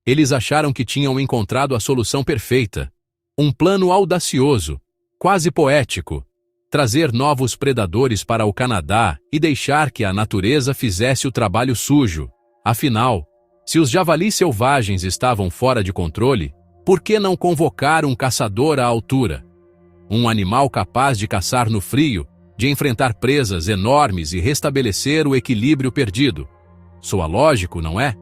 Eles acharam que tinham encontrado a solução perfeita. Um plano audacioso, quase poético. Trazer novos predadores para o Canadá e deixar que a natureza fizesse o trabalho sujo. Afinal, se os javalis selvagens estavam fora de controle, por que não convocar um caçador à altura? Um animal capaz de caçar no frio, de enfrentar presas enormes e restabelecer o equilíbrio perdido. Soa lógico, não é?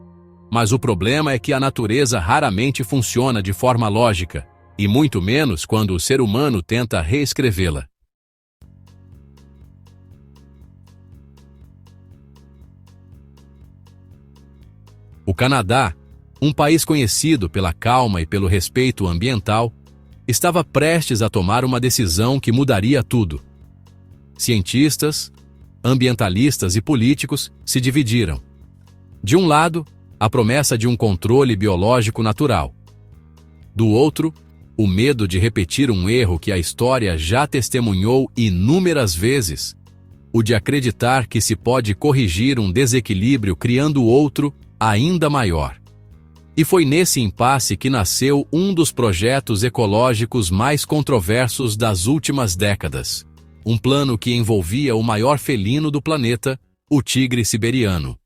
Mas o problema é que a natureza raramente funciona de forma lógica, e muito menos quando o ser humano tenta reescrevê-la. O Canadá, um país conhecido pela calma e pelo respeito ambiental, estava prestes a tomar uma decisão que mudaria tudo. Cientistas, ambientalistas e políticos se dividiram. De um lado, a promessa de um controle biológico natural. Do outro, o medo de repetir um erro que a história já testemunhou inúmeras vezes, o de acreditar que se pode corrigir um desequilíbrio criando outro ainda maior. E foi nesse impasse que nasceu um dos projetos ecológicos mais controversos das últimas décadas. Um plano que envolvia o maior felino do planeta, o tigre siberiano.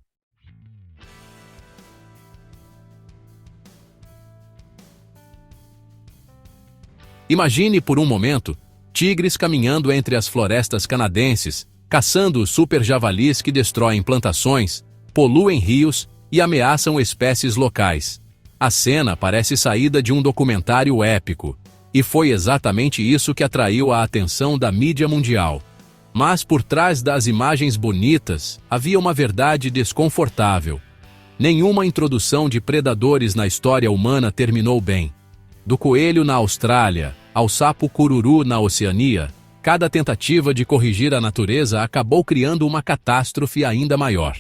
Imagine por um momento tigres caminhando entre as florestas canadenses, caçando os super-javalis que destroem plantações, poluem rios e ameaçam espécies locais. A cena parece saída de um documentário épico, e foi exatamente isso que atraiu a atenção da mídia mundial. Mas por trás das imagens bonitas havia uma verdade desconfortável. Nenhuma introdução de predadores na história humana terminou bem. Do coelho na Austrália ao sapo cururu na Oceania, cada tentativa de corrigir a natureza acabou criando uma catástrofe ainda maior.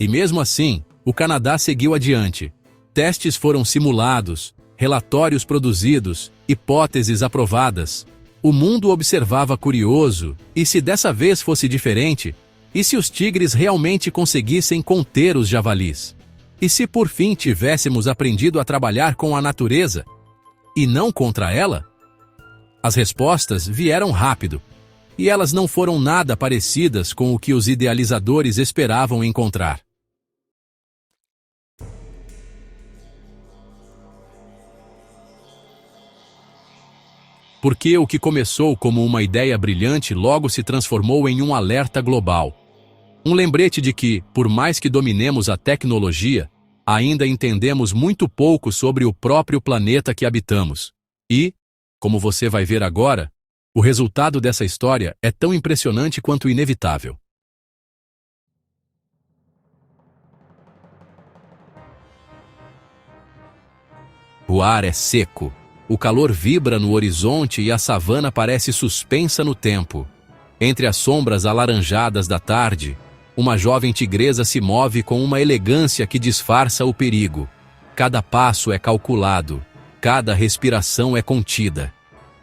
E mesmo assim, o Canadá seguiu adiante. Testes foram simulados, relatórios produzidos, hipóteses aprovadas. O mundo observava curioso, e se dessa vez fosse diferente? E se os tigres realmente conseguissem conter os javalis? E se por fim tivéssemos aprendido a trabalhar com a natureza, e não contra ela? As respostas vieram rápido, e elas não foram nada parecidas com o que os idealizadores esperavam encontrar. Porque o que começou como uma ideia brilhante logo se transformou em um alerta global. Um lembrete de que, por mais que dominemos a tecnologia, ainda entendemos muito pouco sobre o próprio planeta que habitamos. E, como você vai ver agora, o resultado dessa história é tão impressionante quanto inevitável. O ar é seco. O calor vibra no horizonte e a savana parece suspensa no tempo. Entre as sombras alaranjadas da tarde, uma jovem tigresa se move com uma elegância que disfarça o perigo. Cada passo é calculado, cada respiração é contida.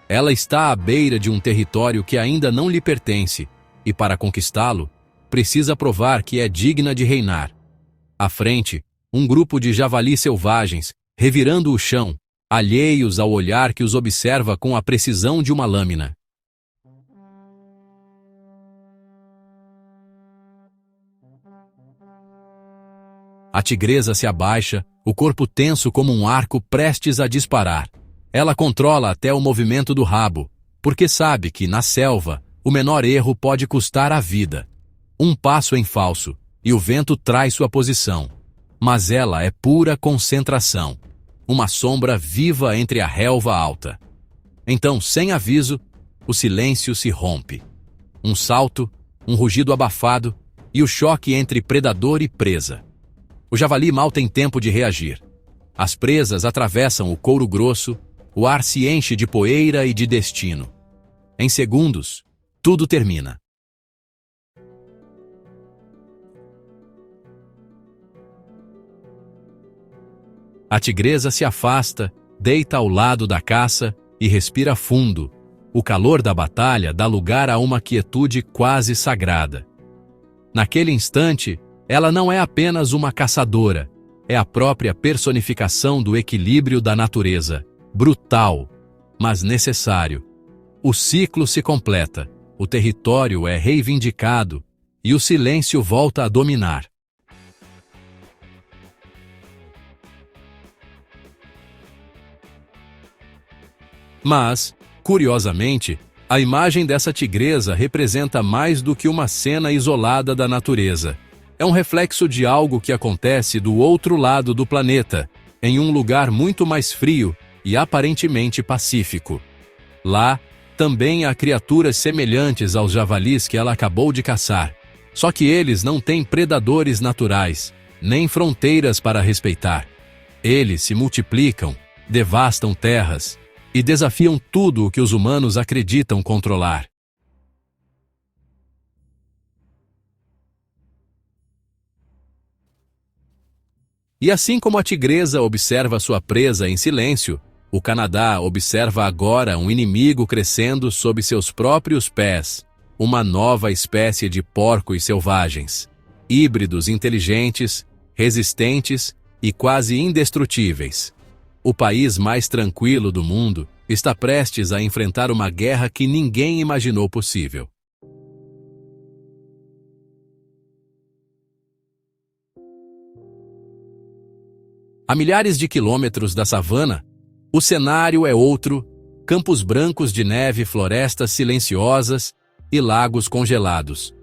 Ela está à beira de um território que ainda não lhe pertence, e para conquistá-lo, precisa provar que é digna de reinar. À frente, um grupo de javalis selvagens, revirando o chão, alheios ao olhar que os observa com a precisão de uma lâmina. A tigresa se abaixa, o corpo tenso como um arco prestes a disparar. Ela controla até o movimento do rabo, porque sabe que, na selva, o menor erro pode custar a vida. Um passo em falso, e o vento traz sua posição. Mas ela é pura concentração. Uma sombra viva entre a relva alta. Então, sem aviso, o silêncio se rompe. Um salto, um rugido abafado e o choque entre predador e presa. O javali mal tem tempo de reagir. As presas atravessam o couro grosso, o ar se enche de poeira e de destino. Em segundos, tudo termina. A tigresa se afasta, deita ao lado da caça e respira fundo. O calor da batalha dá lugar a uma quietude quase sagrada. Naquele instante, ela não é apenas uma caçadora, é a própria personificação do equilíbrio da natureza, brutal, mas necessário. O ciclo se completa, o território é reivindicado e o silêncio volta a dominar. Mas, curiosamente, a imagem dessa tigresa representa mais do que uma cena isolada da natureza. É um reflexo de algo que acontece do outro lado do planeta, em um lugar muito mais frio e aparentemente pacífico. Lá, também há criaturas semelhantes aos javalis que ela acabou de caçar. Só que eles não têm predadores naturais, nem fronteiras para respeitar. Eles se multiplicam, devastam terras e desafiam tudo o que os humanos acreditam controlar. E assim como a tigresa observa sua presa em silêncio, o Canadá observa agora um inimigo crescendo sob seus próprios pés, uma nova espécie de porcos selvagens, híbridos inteligentes, resistentes e quase indestrutíveis. O país mais tranquilo do mundo está prestes a enfrentar uma guerra que ninguém imaginou possível. A milhares de quilômetros da savana, o cenário é outro: campos brancos de neve, florestas silenciosas e lagos congelados.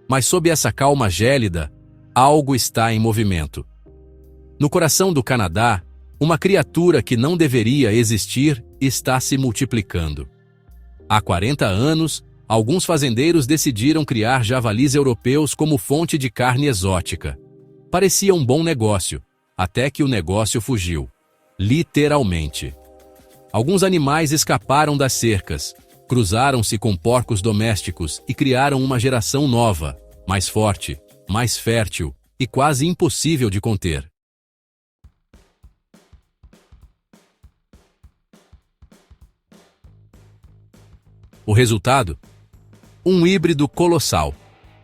Mas sob essa calma gélida, algo está em movimento. No coração do Canadá, uma criatura que não deveria existir está se multiplicando. Há 40 anos, alguns fazendeiros decidiram criar javalis europeus como fonte de carne exótica. Parecia um bom negócio, até que o negócio fugiu. Literalmente. Alguns animais escaparam das cercas, cruzaram-se com porcos domésticos e criaram uma geração nova, mais forte, mais fértil e quase impossível de conter. O resultado? Um híbrido colossal,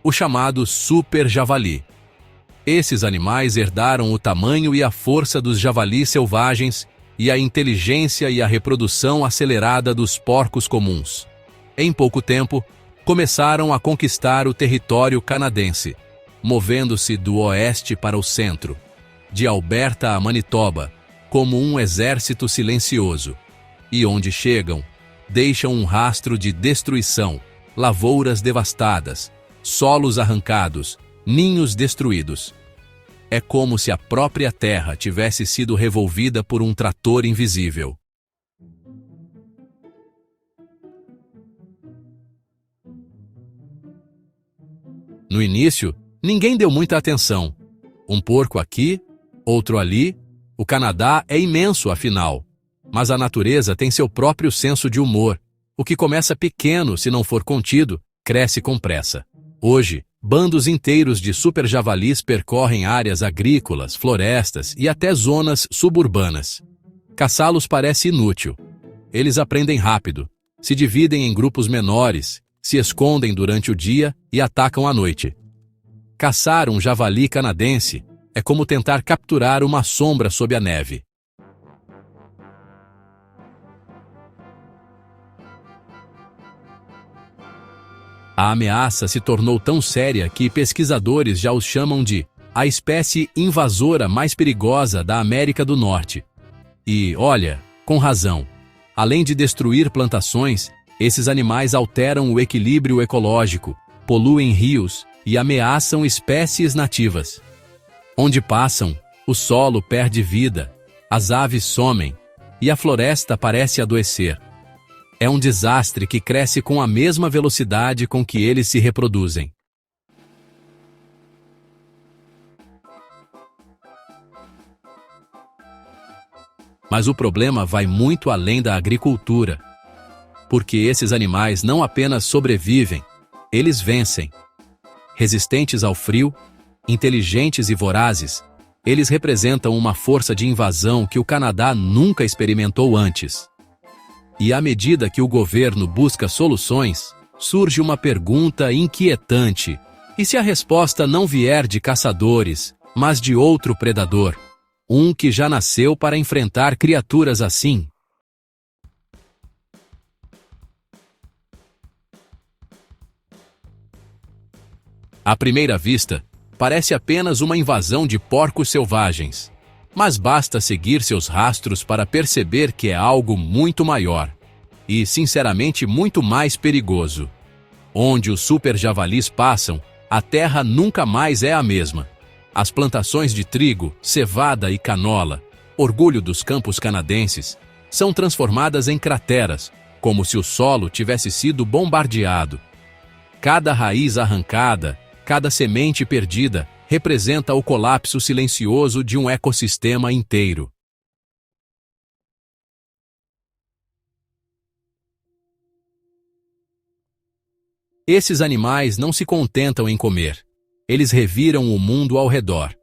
o chamado super javali. Esses animais herdaram o tamanho e a força dos javalis selvagens e a inteligência e a reprodução acelerada dos porcos comuns. Em pouco tempo, começaram a conquistar o território canadense, movendo-se do oeste para o centro, de Alberta a Manitoba, como um exército silencioso. E onde chegam, deixam um rastro de destruição, lavouras devastadas, solos arrancados, ninhos destruídos. É como se a própria terra tivesse sido revolvida por um trator invisível. No início, ninguém deu muita atenção. Um porco aqui, outro ali. O Canadá é imenso, afinal. Mas a natureza tem seu próprio senso de humor. O que começa pequeno, se não for contido, cresce com pressa. Hoje, bandos inteiros de super javalis percorrem áreas agrícolas, florestas e até zonas suburbanas. Caçá-los parece inútil. Eles aprendem rápido, se dividem em grupos menores, se escondem durante o dia e atacam à noite. Caçar um javali canadense é como tentar capturar uma sombra sob a neve. A ameaça se tornou tão séria que pesquisadores já os chamam de a espécie invasora mais perigosa da América do Norte. E, olha, com razão. Além de destruir plantações, esses animais alteram o equilíbrio ecológico, poluem rios e ameaçam espécies nativas. Onde passam, o solo perde vida, as aves somem e a floresta parece adoecer. É um desastre que cresce com a mesma velocidade com que eles se reproduzem. Mas o problema vai muito além da agricultura. Porque esses animais não apenas sobrevivem, eles vencem. Resistentes ao frio, inteligentes e vorazes, eles representam uma força de invasão que o Canadá nunca experimentou antes. E à medida que o governo busca soluções, surge uma pergunta inquietante. E se a resposta não vier de caçadores, mas de outro predador? Um que já nasceu para enfrentar criaturas assim? À primeira vista, parece apenas uma invasão de porcos selvagens. Mas basta seguir seus rastros para perceber que é algo muito maior. E, sinceramente, muito mais perigoso. Onde os super-javalis passam, a terra nunca mais é a mesma. As plantações de trigo, cevada e canola, orgulho dos campos canadenses, são transformadas em crateras, como se o solo tivesse sido bombardeado. Cada raiz arrancada, cada semente perdida, representa o colapso silencioso de um ecossistema inteiro. Esses animais não se contentam em comer. Eles reviram o mundo ao redor.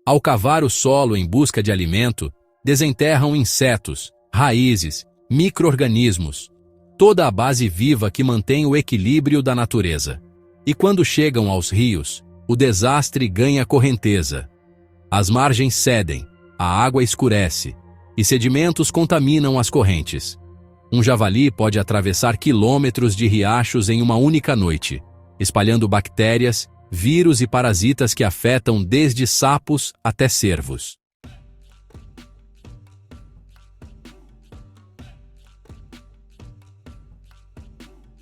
Ao cavar o solo em busca de alimento, desenterram insetos, raízes, micro-organismos, toda a base viva que mantém o equilíbrio da natureza. E quando chegam aos rios, o desastre ganha correnteza. As margens cedem, a água escurece, e sedimentos contaminam as correntes. Um javali pode atravessar quilômetros de riachos em uma única noite, espalhando bactérias, vírus e parasitas que afetam desde sapos até cervos.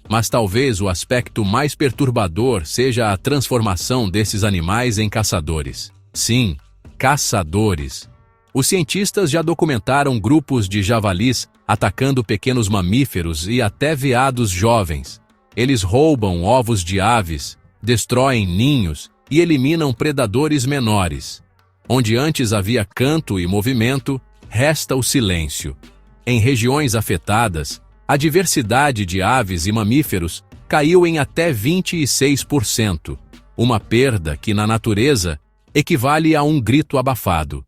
Mas talvez o aspecto mais perturbador seja a transformação desses animais em caçadores. Sim, caçadores. Os cientistas já documentaram grupos de javalis atacando pequenos mamíferos e até veados jovens. Eles roubam ovos de aves, destroem ninhos e eliminam predadores menores. Onde antes havia canto e movimento, resta o silêncio. Em regiões afetadas, a diversidade de aves e mamíferos caiu em até 26%, uma perda que, na natureza, equivale a um grito abafado.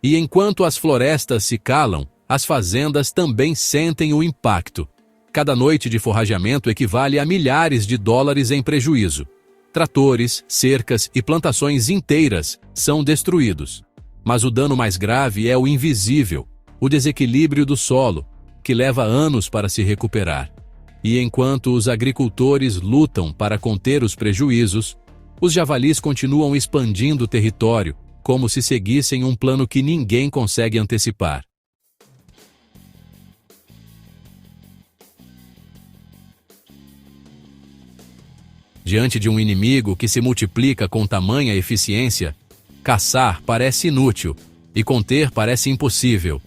E enquanto as florestas se calam, as fazendas também sentem o impacto. Cada noite de forrageamento equivale a milhares de dólares em prejuízo. Tratores, cercas e plantações inteiras são destruídos. Mas o dano mais grave é o invisível, o desequilíbrio do solo, que leva anos para se recuperar. E enquanto os agricultores lutam para conter os prejuízos, os javalis continuam expandindo o território, como se seguissem um plano que ninguém consegue antecipar. Diante de um inimigo que se multiplica com tamanha eficiência, caçar parece inútil e conter parece impossível.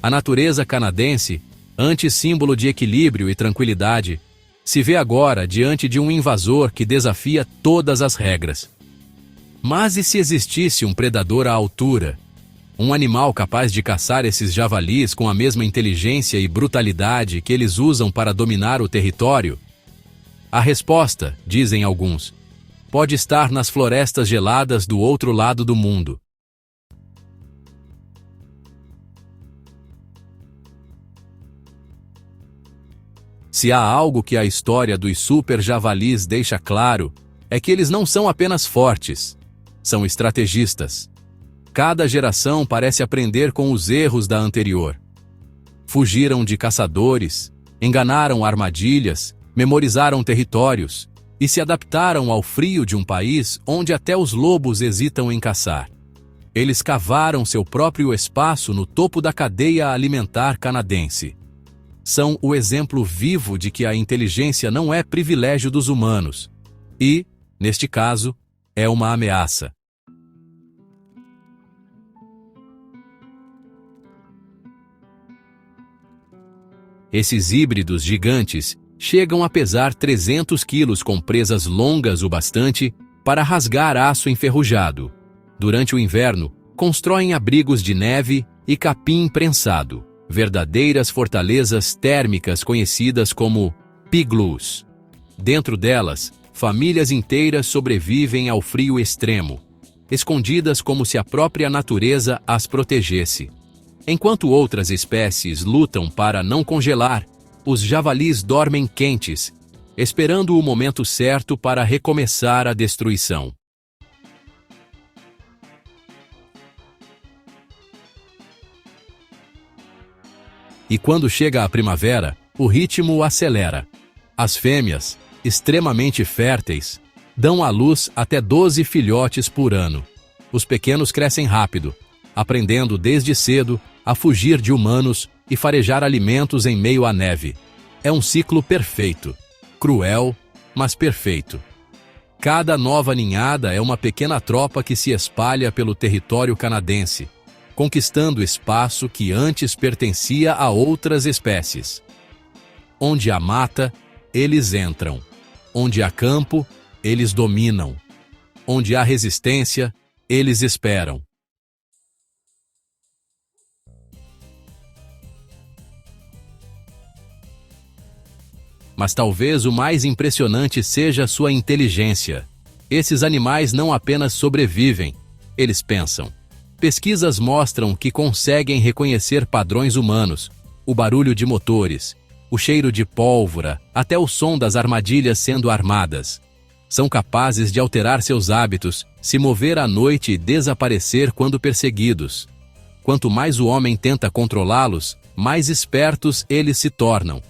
A natureza canadense, antes símbolo de equilíbrio e tranquilidade, se vê agora diante de um invasor que desafia todas as regras. Mas e se existisse um predador à altura? Um animal capaz de caçar esses javalis com a mesma inteligência e brutalidade que eles usam para dominar o território? A resposta, dizem alguns, pode estar nas florestas geladas do outro lado do mundo. Se há algo que a história dos super-javalis deixa claro, é que eles não são apenas fortes, são estrategistas. Cada geração parece aprender com os erros da anterior. Fugiram de caçadores, enganaram armadilhas, memorizaram territórios e se adaptaram ao frio de um país onde até os lobos hesitam em caçar. Eles cavaram seu próprio espaço no topo da cadeia alimentar canadense. São o exemplo vivo de que a inteligência não é privilégio dos humanos e, neste caso, é uma ameaça. Esses híbridos gigantes chegam a pesar 300 quilos com presas longas o bastante para rasgar aço enferrujado. Durante o inverno, constroem abrigos de neve e capim prensado, verdadeiras fortalezas térmicas conhecidas como igloos. Dentro delas, famílias inteiras sobrevivem ao frio extremo. escondidas como se a própria natureza as protegesse. Enquanto outras espécies lutam para não congelar, os javalis dormem quentes, esperando o momento certo para recomeçar a destruição. E quando chega a primavera, o ritmo acelera. As fêmeas, extremamente férteis, dão à luz até 12 filhotes por ano. Os pequenos crescem rápido, aprendendo desde cedo a fugir de humanos e farejar alimentos em meio à neve. É um ciclo perfeito, cruel, mas perfeito. Cada nova ninhada é uma pequena tropa que se espalha pelo território canadense, conquistando espaço que antes pertencia a outras espécies. Onde há mata, eles entram. Onde há campo, eles dominam. Onde há resistência, eles esperam. Mas talvez o mais impressionante seja sua inteligência. Esses animais não apenas sobrevivem, eles pensam. Pesquisas mostram que conseguem reconhecer padrões humanos, o barulho de motores, o cheiro de pólvora, até o som das armadilhas sendo armadas. São capazes de alterar seus hábitos, se mover à noite e desaparecer quando perseguidos. Quanto mais o homem tenta controlá-los, mais espertos eles se tornam.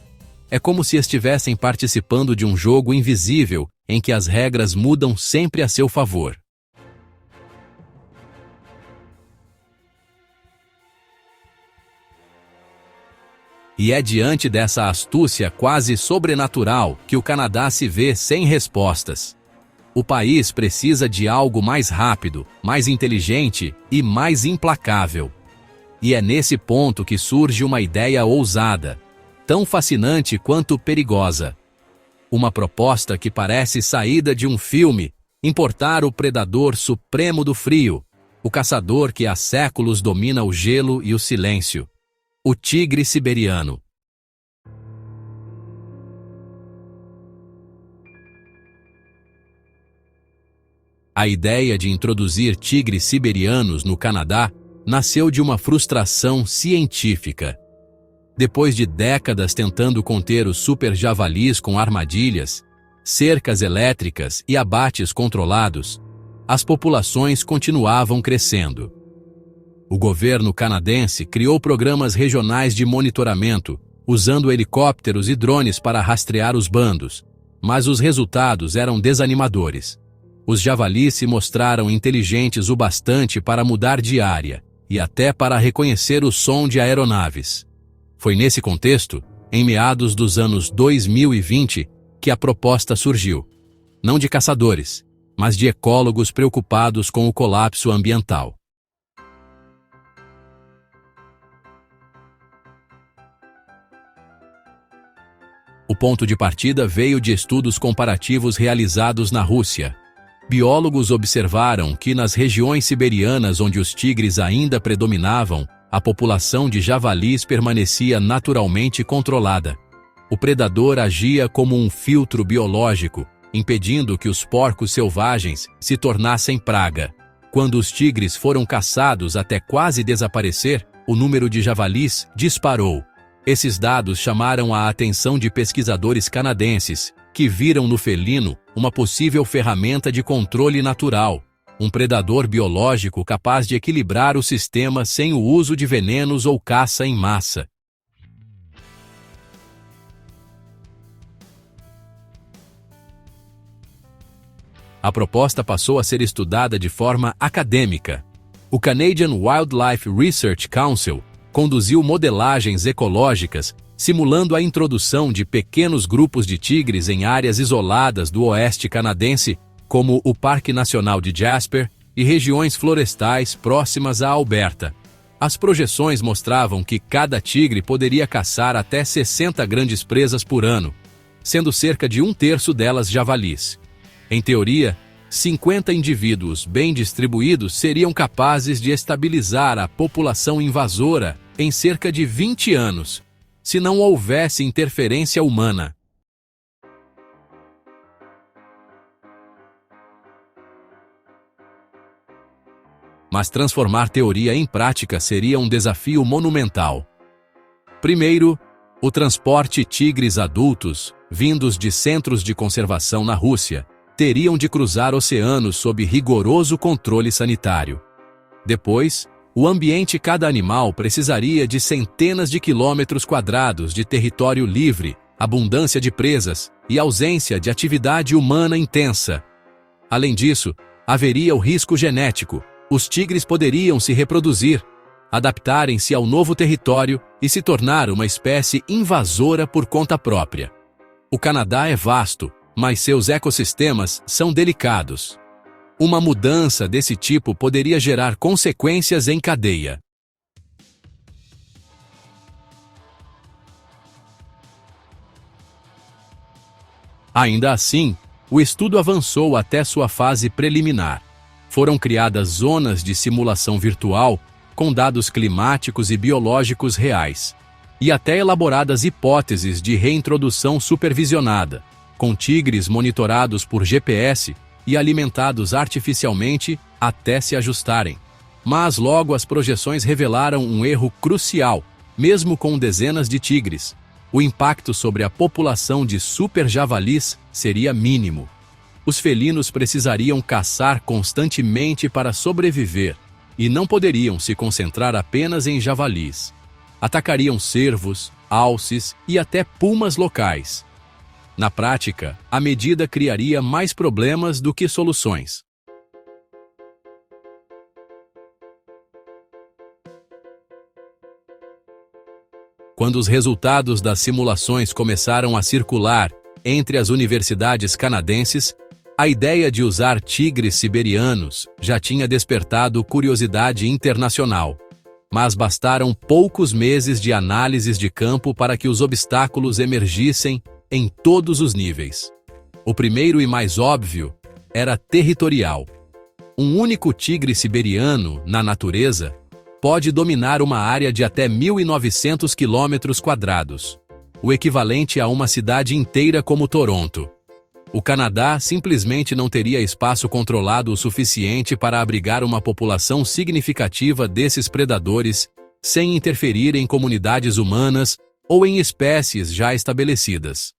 É como se estivessem participando de um jogo invisível em que as regras mudam sempre a seu favor. E é diante dessa astúcia quase sobrenatural que o Canadá se vê sem respostas. O país precisa de algo mais rápido, mais inteligente e mais implacável. E é nesse ponto que surge uma ideia ousada, tão fascinante quanto perigosa. Uma proposta que parece saída de um filme: importar o predador supremo do frio, o caçador que há séculos domina o gelo e o silêncio. O tigre siberiano. A ideia de introduzir tigres siberianos no Canadá nasceu de uma frustração científica. Depois de décadas tentando conter os super-javalis com armadilhas, cercas elétricas e abates controlados, as populações continuavam crescendo. O governo canadense criou programas regionais de monitoramento, usando helicópteros e drones para rastrear os bandos, mas os resultados eram desanimadores. Os javalis se mostraram inteligentes o bastante para mudar de área e até para reconhecer o som de aeronaves. Foi nesse contexto, em meados dos anos 2020, que a proposta surgiu. Não de caçadores, mas de ecólogos preocupados com o colapso ambiental. O ponto de partida veio de estudos comparativos realizados na Rússia. Biólogos observaram que nas regiões siberianas onde os tigres ainda predominavam, a população de javalis permanecia naturalmente controlada. O predador agia como um filtro biológico, impedindo que os porcos selvagens se tornassem praga. Quando os tigres foram caçados até quase desaparecer, o número de javalis disparou. Esses dados chamaram a atenção de pesquisadores canadenses, que viram no felino uma possível ferramenta de controle natural, um predador biológico capaz de equilibrar o sistema sem o uso de venenos ou caça em massa. A proposta passou a ser estudada de forma acadêmica. O Canadian Wildlife Research Council conduziu modelagens ecológicas, simulando a introdução de pequenos grupos de tigres em áreas isoladas do oeste canadense, como o Parque Nacional de Jasper e regiões florestais próximas a Alberta. As projeções mostravam que cada tigre poderia caçar até 60 grandes presas por ano, sendo cerca de 1/3 delas javalis. Em teoria, 50 indivíduos bem distribuídos seriam capazes de estabilizar a população invasora em cerca de 20 anos, se não houvesse interferência humana. mas transformar teoria em prática seria um desafio monumental. Primeiro, o transporte tigres adultos, vindos de centros de conservação na Rússia, teriam de cruzar oceanos sob rigoroso controle sanitário. Depois, o ambiente cada animal precisaria de centenas de quilômetros quadrados de território livre, abundância de presas e ausência de atividade humana intensa. Além disso, haveria o risco genético. Os tigres poderiam se reproduzir, adaptarem-se ao novo território e se tornar uma espécie invasora por conta própria. O Canadá é vasto, mas seus ecossistemas são delicados. Uma mudança desse tipo poderia gerar consequências em cadeia. Ainda assim, o estudo avançou até sua fase preliminar. Foram criadas zonas de simulação virtual com dados climáticos e biológicos reais, e até elaboradas hipóteses de reintrodução supervisionada, com tigres monitorados por GPS e alimentados artificialmente até se ajustarem. Mas logo as projeções revelaram um erro crucial, mesmo com dezenas de tigres. O impacto sobre a população de super-javalis seria mínimo. Os felinos precisariam caçar constantemente para sobreviver e não poderiam se concentrar apenas em javalis. Atacariam cervos, alces e até pumas locais. Na prática, a medida criaria mais problemas do que soluções. Quando os resultados das simulações começaram a circular entre as universidades canadenses, a ideia de usar tigres siberianos já tinha despertado curiosidade internacional. Mas bastaram poucos meses de análises de campo para que os obstáculos emergissem em todos os níveis. O primeiro e mais óbvio era territorial. Um único tigre siberiano, na natureza, pode dominar uma área de até 1.900 km², o equivalente a uma cidade inteira como Toronto. O Canadá simplesmente não teria espaço controlado o suficiente para abrigar uma população significativa desses predadores sem interferir em comunidades humanas ou em espécies já estabelecidas.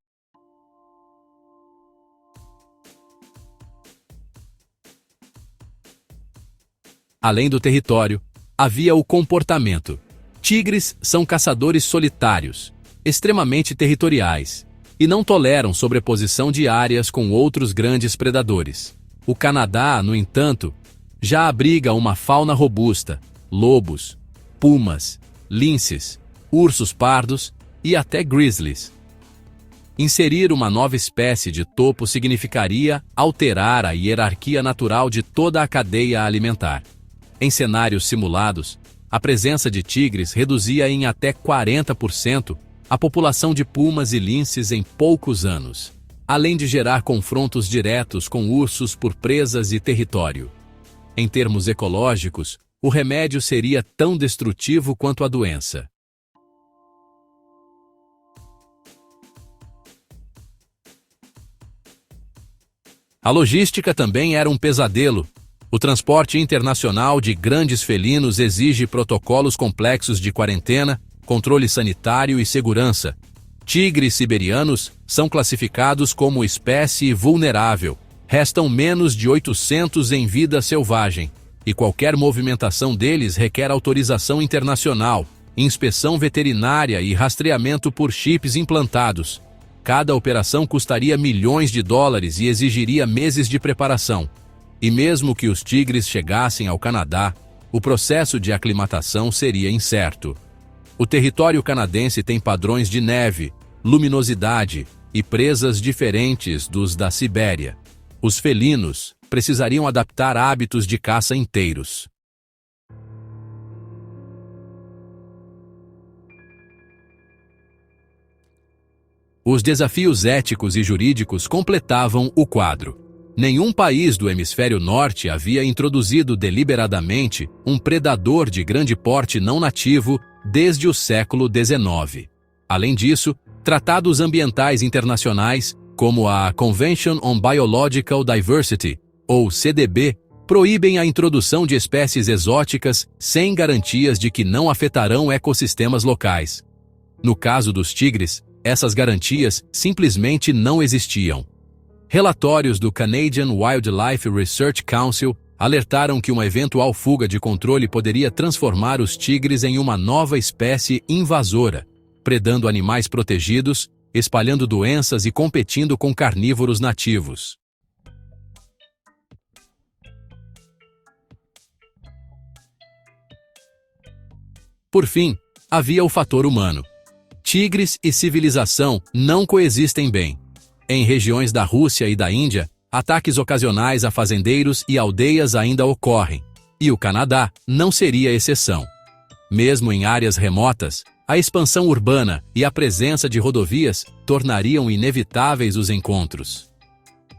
Além do território, havia o comportamento. Tigres são caçadores solitários, extremamente territoriais, e não toleram sobreposição de áreas com outros grandes predadores. O Canadá, no entanto, já abriga uma fauna robusta, lobos, pumas, linces, ursos pardos e até grizzlies. Inserir uma nova espécie de topo significaria alterar a hierarquia natural de toda a cadeia alimentar. Em cenários simulados, a presença de tigres reduzia em até 40% a população de pumas e linces em poucos anos, além de gerar confrontos diretos com ursos por presas e território. Em termos ecológicos, o remédio seria tão destrutivo quanto a doença. A logística também era um pesadelo. O transporte internacional de grandes felinos exige protocolos complexos de quarentena, controle sanitário e segurança. Tigres siberianos são classificados como espécie vulnerável. Restam menos de 800 em vida selvagem, e qualquer movimentação deles requer autorização internacional, inspeção veterinária e rastreamento por chips implantados. Cada operação custaria milhões de dólares e exigiria meses de preparação. E mesmo que os tigres chegassem ao Canadá, o processo de aclimatação seria incerto. O território canadense tem padrões de neve, luminosidade e presas diferentes dos da Sibéria. Os felinos precisariam adaptar hábitos de caça inteiros. Os desafios éticos e jurídicos completavam o quadro. Nenhum país do hemisfério norte havia introduzido deliberadamente um predador de grande porte não nativo desde o século XIX. Além disso, tratados ambientais internacionais, como a Convention on Biological Diversity, ou CDB, proíbem a introdução de espécies exóticas sem garantias de que não afetarão ecossistemas locais. No caso dos tigres, essas garantias simplesmente não existiam. Relatórios do Canadian Wildlife Research Council alertaram que uma eventual fuga de controle poderia transformar os tigres em uma nova espécie invasora, predando animais protegidos, espalhando doenças e competindo com carnívoros nativos. Por fim, havia o fator humano. Tigres e civilização não coexistem bem. Em regiões da Rússia e da Índia, ataques ocasionais a fazendeiros e aldeias ainda ocorrem, e o Canadá não seria exceção. Mesmo em áreas remotas, a expansão urbana e a presença de rodovias tornariam inevitáveis os encontros.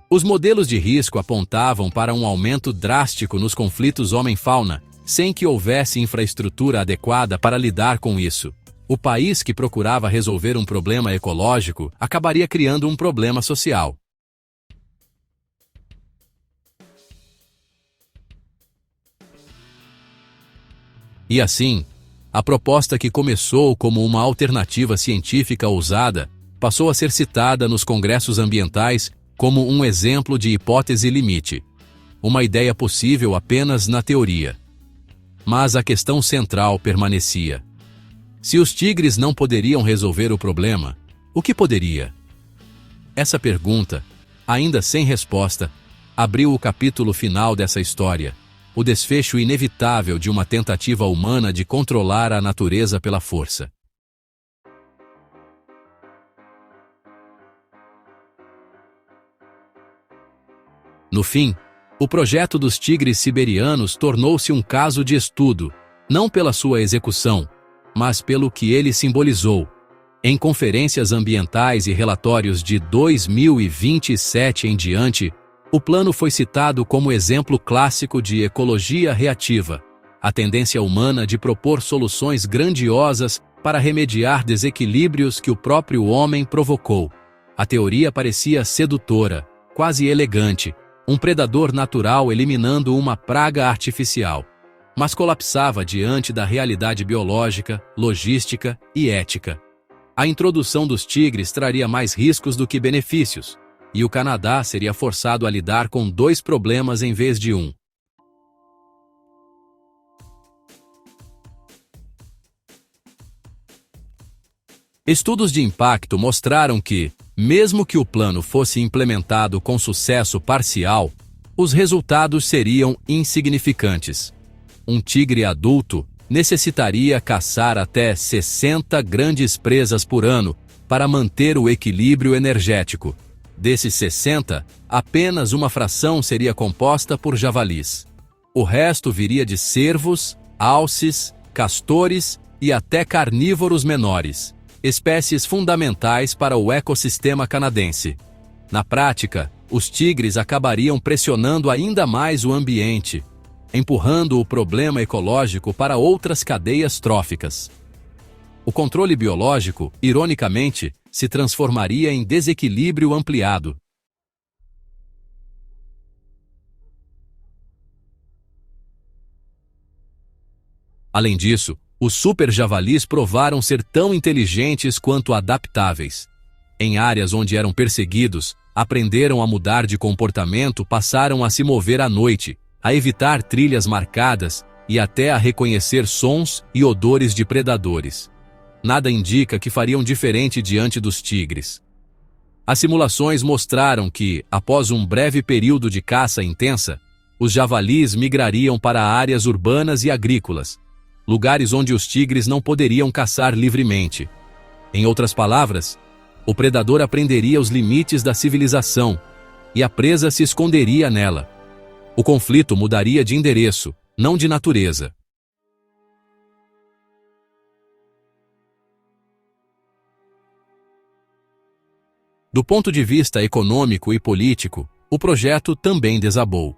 Os modelos de risco apontavam para um aumento drástico nos conflitos homem-fauna, sem que houvesse infraestrutura adequada para lidar com isso. O país que procurava resolver um problema ecológico acabaria criando um problema social. E assim, a proposta que começou como uma alternativa científica ousada passou a ser citada nos congressos ambientais como um exemplo de hipótese limite, uma ideia possível apenas na teoria. Mas a questão central permanecia. Se os tigres não poderiam resolver o problema, o que poderia? Essa pergunta, ainda sem resposta, abriu o capítulo final dessa história, o desfecho inevitável de uma tentativa humana de controlar a natureza pela força. No fim, o projeto dos tigres siberianos tornou-se um caso de estudo, não pela sua execução, mas pelo que ele simbolizou. Em conferências ambientais e relatórios de 2027 em diante, o plano foi citado como exemplo clássico de ecologia reativa, a tendência humana de propor soluções grandiosas para remediar desequilíbrios que o próprio homem provocou. A teoria parecia sedutora, quase elegante, um predador natural eliminando uma praga artificial, mas colapsava diante da realidade biológica, logística e ética. A introdução dos tigres traria mais riscos do que benefícios, e o Canadá seria forçado a lidar com dois problemas em vez de um. Estudos de impacto mostraram que, mesmo que o plano fosse implementado com sucesso parcial, os resultados seriam insignificantes. Um tigre adulto necessitaria caçar até 60 grandes presas por ano para manter o equilíbrio energético. Desses 60, apenas uma fração seria composta por javalis. O resto viria de cervos, alces, castores e até carnívoros menores, espécies fundamentais para o ecossistema canadense. Na prática, os tigres acabariam pressionando ainda mais o ambiente, empurrando o problema ecológico para outras cadeias tróficas. O controle biológico, ironicamente, se transformaria em desequilíbrio ampliado. Além disso, os super-javalis provaram ser tão inteligentes quanto adaptáveis. Em áreas onde eram perseguidos, aprenderam a mudar de comportamento, passaram a se mover à noite, a evitar trilhas marcadas e até a reconhecer sons e odores de predadores. Nada indica que fariam diferente diante dos tigres. As simulações mostraram que, após um breve período de caça intensa, os javalis migrariam para áreas urbanas e agrícolas, lugares onde os tigres não poderiam caçar livremente. Em outras palavras, o predador aprenderia os limites da civilização e a presa se esconderia nela. O conflito mudaria de endereço, não de natureza. Do ponto de vista econômico e político, o projeto também desabou.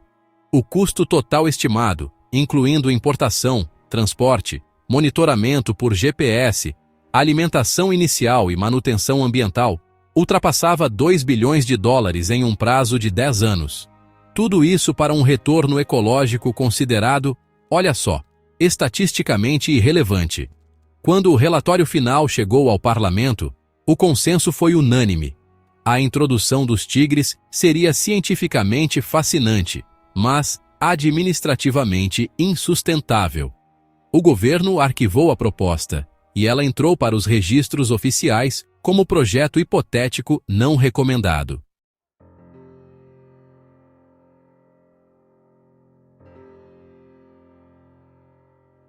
O custo total estimado, incluindo importação, transporte, monitoramento por GPS, alimentação inicial e manutenção ambiental, ultrapassava US$ 2 bilhões em um prazo de 10 anos. Tudo isso para um retorno ecológico considerado, olha só, estatisticamente irrelevante. Quando o relatório final chegou ao parlamento, o consenso foi unânime. A introdução dos tigres seria cientificamente fascinante, mas administrativamente insustentável. O governo arquivou a proposta, e ela entrou para os registros oficiais como projeto hipotético não recomendado.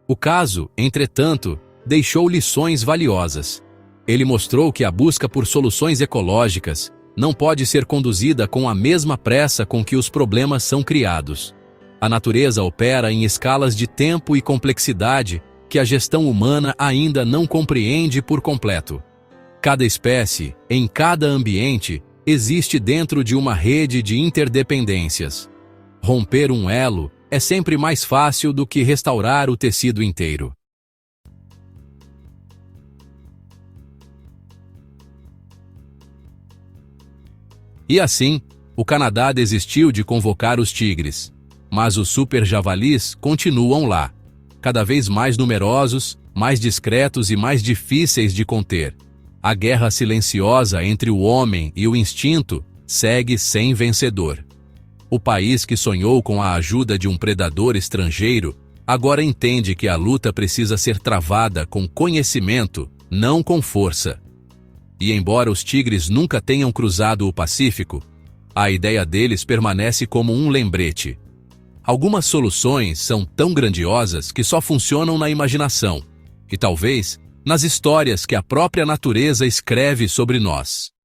O caso, entretanto, deixou lições valiosas. Ele mostrou que a busca por soluções ecológicas não pode ser conduzida com a mesma pressa com que os problemas são criados. A natureza opera em escalas de tempo e complexidade que a gestão humana ainda não compreende por completo. Cada espécie, em cada ambiente, existe dentro de uma rede de interdependências. Romper um elo é sempre mais fácil do que restaurar o tecido inteiro. E assim, o Canadá desistiu de convocar os tigres. Mas os super-javalis continuam lá, cada vez mais numerosos, mais discretos e mais difíceis de conter. A guerra silenciosa entre o homem e o instinto segue sem vencedor. O país que sonhou com a ajuda de um predador estrangeiro agora entende que a luta precisa ser travada com conhecimento, não com força. E embora os tigres nunca tenham cruzado o Pacífico, a ideia deles permanece como um lembrete. Algumas soluções são tão grandiosas que só funcionam na imaginação, e talvez nas histórias que a própria natureza escreve sobre nós.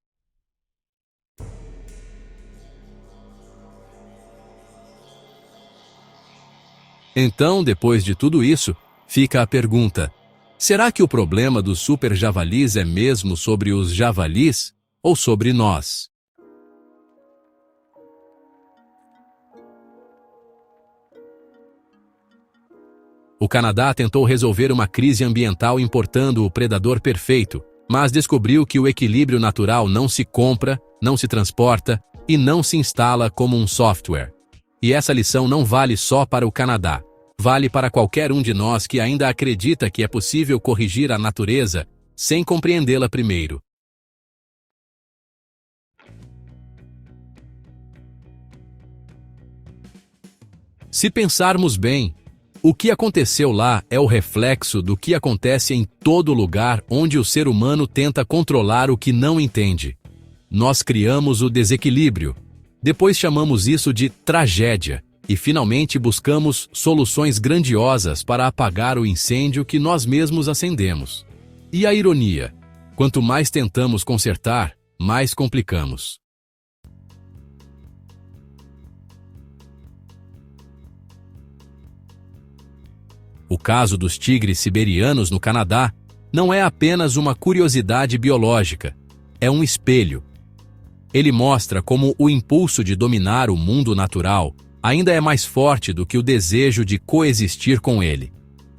Então, depois de tudo isso, fica a pergunta: será que o problema dos super-javalis é mesmo sobre os javalis ou sobre nós? O Canadá tentou resolver uma crise ambiental importando o predador perfeito, mas descobriu que o equilíbrio natural não se compra, não se transporta e não se instala como um software. E essa lição não vale só para o Canadá. Vale para qualquer um de nós que ainda acredita que é possível corrigir a natureza sem compreendê-la primeiro. Se pensarmos bem, o que aconteceu lá é o reflexo do que acontece em todo lugar onde o ser humano tenta controlar o que não entende. Nós criamos o desequilíbrio, depois chamamos isso de tragédia, e finalmente buscamos soluções grandiosas para apagar o incêndio que nós mesmos acendemos. E a ironia: quanto mais tentamos consertar, mais complicamos. O caso dos tigres siberianos no Canadá não é apenas uma curiosidade biológica, é um espelho. Ele mostra como o impulso de dominar o mundo natural ainda é mais forte do que o desejo de coexistir com ele.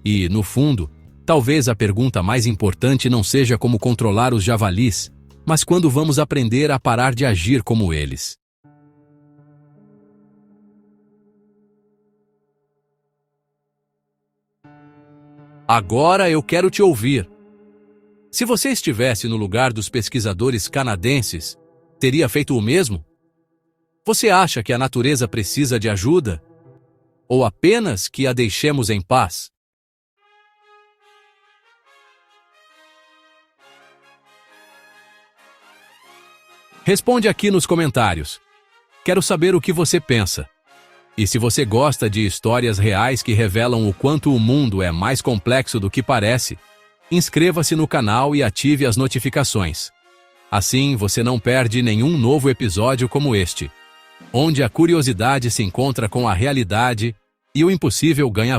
E, no fundo, talvez a pergunta mais importante não seja como controlar os javalis, mas quando vamos aprender a parar de agir como eles. Agora eu quero te ouvir. Se você estivesse no lugar dos pesquisadores canadenses, teria feito o mesmo? Você acha que a natureza precisa de ajuda? Ou apenas que a deixemos em paz? Responde aqui nos comentários. Quero saber o que você pensa. E se você gosta de histórias reais que revelam o quanto o mundo é mais complexo do que parece, inscreva-se no canal e ative as notificações. Assim, você não perde nenhum novo episódio como este, onde a curiosidade se encontra com a realidade e o impossível ganha